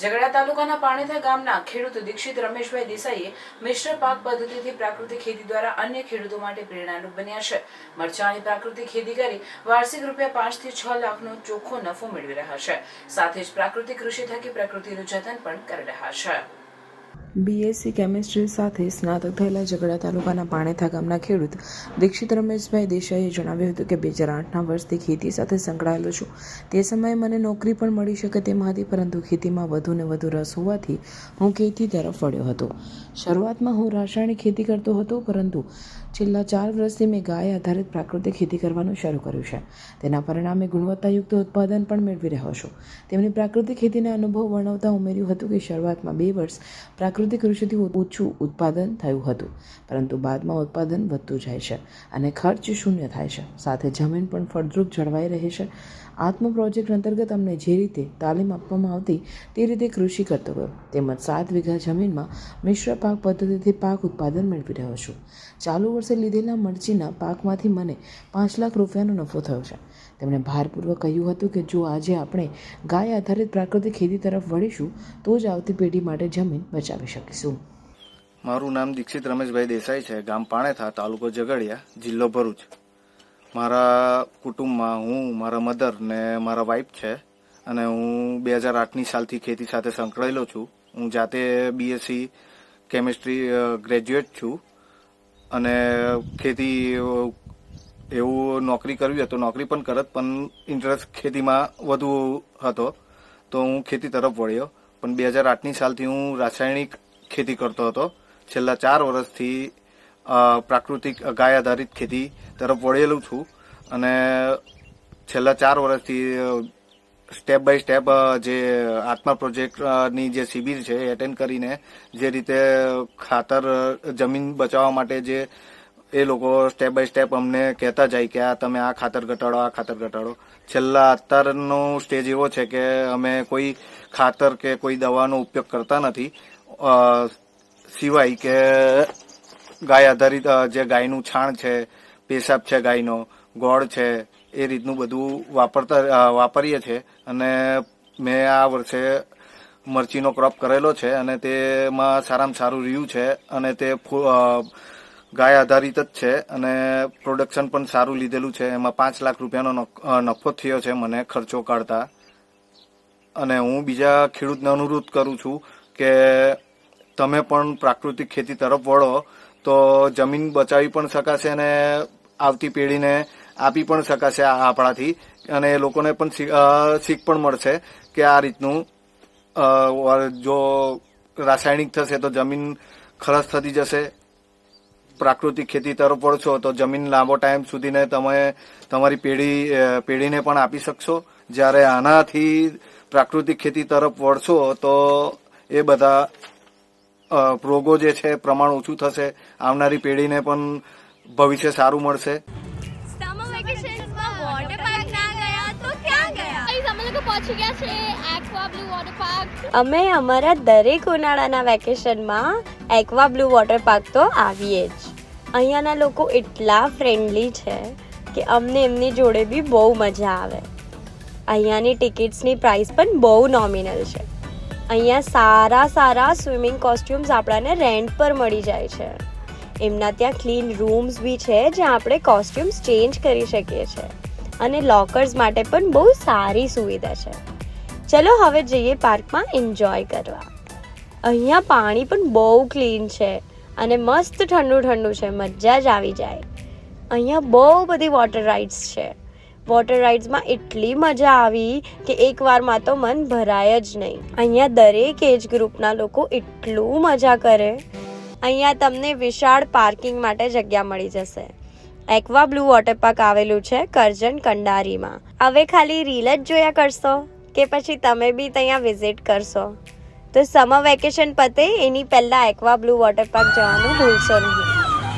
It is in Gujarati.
ઝઘડા તાલુકાના પાણીથા ગામના ખેડૂત દીક્ષિત રમેશભાઈ દેસાઈએ મિશ્ર પાક પદ્ધતિથી પ્રાકૃતિક ખેતી દ્વારા અન્ય ખેડૂતો માટે પ્રેરણારૂપ બન્યા છે. મરચાની પ્રાકૃતિક ખેતી કરી વાર્ષિક ₹5 થી 6 લાખનો ચોખ્ખો નફો મેળવી રહ્યા છે. સાથે જ પ્રાકૃતિક કૃષિ થકી પ્રકૃતિનું જતન પણ કરી રહ્યા છે. BSc કેમિસ્ટ્રી સાથે સ્નાતક થયેલા ઝઘડા તાલુકાના પાણીથા ગામના ખેડૂત દીક્ષિત રમેશભાઈ દેસાઈએ જણાવ્યું હતું કે 2008ના વર્ષથી ખેતી સાથે સંકળાયેલો છું. તે સમયે મને નોકરી પણ મળી શકે તેમ હતી, પરંતુ ખેતીમાં વધુ ને વધુ રસ હોવાથી હું ખેતી તરફ વળ્યો હતો. શરૂઆતમાં હું રાસાયણિક ખેતી કરતો હતો, પરંતુ છેલ્લા 4 વર્ષથી મેં ગાય આધારિત પ્રાકૃતિક ખેતી કરવાનું શરૂ કર્યું છે. તેના પરિણામે ગુણવત્તાયુક્ત ઉત્પાદન પણ મેળવી રહ્યો છું. તેમની પ્રાકૃતિક ખેતીના અનુભવ વર્ણવતા ઉમેર્યું હતું કે શરૂઆતમાં 2 વર્ષ પ્રાકૃતિક કૃષિથી ઓછું ઉત્પાદન થયું હતું, પરંતુ બાદમાં ઉત્પાદન વધતું જાય છે અને ખર્ચ શૂન્ય થાય છે. સાથે જમીન પણ ફળદ્રુપ જળવાઈ રહે છે. આત્મ પ્રોજેક્ટ અંતર્ગત અમને જે રીતે તાલીમ આપવામાં આવતી તે રીતે કૃષિ કરતો ગયો, તેમજ 7 વીઘા જમીનમાં મિશ્ર પાક પદ્ધતિથી પાક ઉત્પાદન મેળવી રહ્યો છું. ચાલુ વર્ષે લીધેલા મરચીના પાકમાંથી મને ₹5 લાખ નફો થયો છે. તેમણે ભારપૂર્વક કહ્યું હતું કે જો આજે આપણે ગાય આધારિત પ્રાકૃતિક ખેતી તરફ વળીશું તો જ આવતી પેઢી માટે જમીન બચાવી શકીશું. મારું નામ દીક્ષિત રમેશભાઈ દેસાઈ છે. ગામ પાણીથા, તાલુકો ઝઘડિયા, જિલ્લો ભરૂચ. મારા કુટુંબમાં હું, મારા મધર ને મારા વાઇફ છે અને હું 2008ની સાલથી ખેતી સાથે સંકળાયેલો છું. હું જાતે BSc કેમિસ્ટ્રી ગ્રેજ્યુએટ છું અને ખેતી એવું નોકરી કરવી હતો, નોકરી પણ કરત, પણ ઇન્ટરેસ્ટ ખેતીમાં વધુ હતો તો હું ખેતી તરફ વળ્યો. પણ 2008ની સાલથી હું રાસાયણિક ખેતી કરતો હતો. છેલ્લા 4 વર્ષથી પ્રાકૃતિક ગાય આધારિત ખેતી તરફ વળેલું છું અને છેલ્લા 4 વર્ષથી સ્ટેપ બાય સ્ટેપ જે આત્મા પ્રોજેક્ટની જે શિબિર છે એ એટેન્ડ કરીને જે રીતે ખાતર જમીન બચાવવા માટે જે એ લોકો સ્ટેપ બાય સ્ટેપ અમને કહેતા જાય કે આ તમે આ ખાતર ઘટાડો, આ ખાતર ઘટાડો. છેલ્લા અત્યારનો સ્ટેજ એવો છે કે અમે કોઈ ખાતર કે કોઈ દવાનો ઉપયોગ કરતા નથી, સિવાય કે ગાય આધારિત જે ગાયનું છાણ છે, પેશાબ છે ગાયનો, ગોળ છે, એ રીતનું બધું વાપરીએ છીએ. અને મેં આ વર્ષે મરચીનો ક્રોપ કરેલો છે અને તેમાં સારામાં સારું રહ્યું છે અને તે ગાય આધારિત જ છે અને પ્રોડક્શન પણ સારું લીધેલું છે. એમાં ₹5 લાખ નફો થયો છે મને ખર્ચો કાઢતા. અને હું બીજા ખેડૂતને અનુરોધ કરું છું કે તમે પણ પ્રાકૃતિક ખેતી તરફ વળો તો જમીન બચાવી પણ શકાશે અને આવતી પેઢીને આપી પણ શકાશે આપણાથી, અને એ લોકોને પણ શીખ પણ મળશે કે આ રીતનું જો રાસાયણિક થશે તો જમીન ખરસ થતી જશે. પ્રાકૃતિક ખેતી તરફ વળશો તો જમીન લાંબો ટાઈમ સુધીને તમે તમારી પેઢીને પણ આપી શકશો. જ્યારે આનાથી પ્રાકૃતિક ખેતી તરફ વળશો તો એ બધા રોગો જે છે પ્રમાણ ઓછું થશે, આવનારી પેઢીને પણ ભવિષ્ય સારું મળશે. સમર વેકેશનમાં વોટર પાર્ક ના ગયા તો ક્યાં ગયા? અમે લોકો પહોંચી ગયા છે એક્વા બ્લુ વોટર પાર્ક. અમે અમારા દરેક ઉનાળાના વેકેશનમાં એક્વા બ્લુ વોટર પાર્ક તો આવીએ જ. અહીંયાના લોકો એટલા ફ્રેન્ડલી છે કે અમને એમની જોડે બી બહુ મજા આવે. અહીંયાની ટિકિટ્સની પ્રાઇસ પણ બહુ નોમિનલ છે. અહીંયા સારા સ્વિમિંગ કોસ્ટ્યુમ્સ આપણને રેન્ટ પર મળી જાય છે. એમના ત્યાં ક્લીન રૂમ્સ બી છે જ્યાં આપણે કોસ્ટ્યુમ્સ ચેન્જ કરી શકીએ છીએ અને લોકર્સ માટે પણ બહુ સારી સુવિધા છે. ચલો હવે જઈએ પાર્કમાં એન્જોય કરવા. અહીંયા પાણી પણ બહુ ક્લીન છે અને મસ્ત ઠંડુ છે, મજા જ આવી જાય. અહીંયા બહુ બધી વોટર રાઇડ્સ છે. વોટર રાઇડ્સમાં એટલી મજા આવી કે એકવારમાં તો મન ભરાય જ નહીં. અહીંયા દરેક એજ ગ્રુપના લોકો એટલું મજા કરે. અહીંયા તમને વિશાળ પાર્કિંગ માટે જગ્યા મળી જશે. એક્વા બ્લુ વોટર પાર્ક આવેલું છે કરજણ કંડારીમાં. હવે ખાલી રીલ જ જોયા કરશો કે પછી તમે બી ત્યાં વિઝિટ કરશો? તો સમર વેકેશન પતે એની પહેલાં એક્વા બ્લુ વોટર પાર્ક જવાનું ભૂલશો નહીં.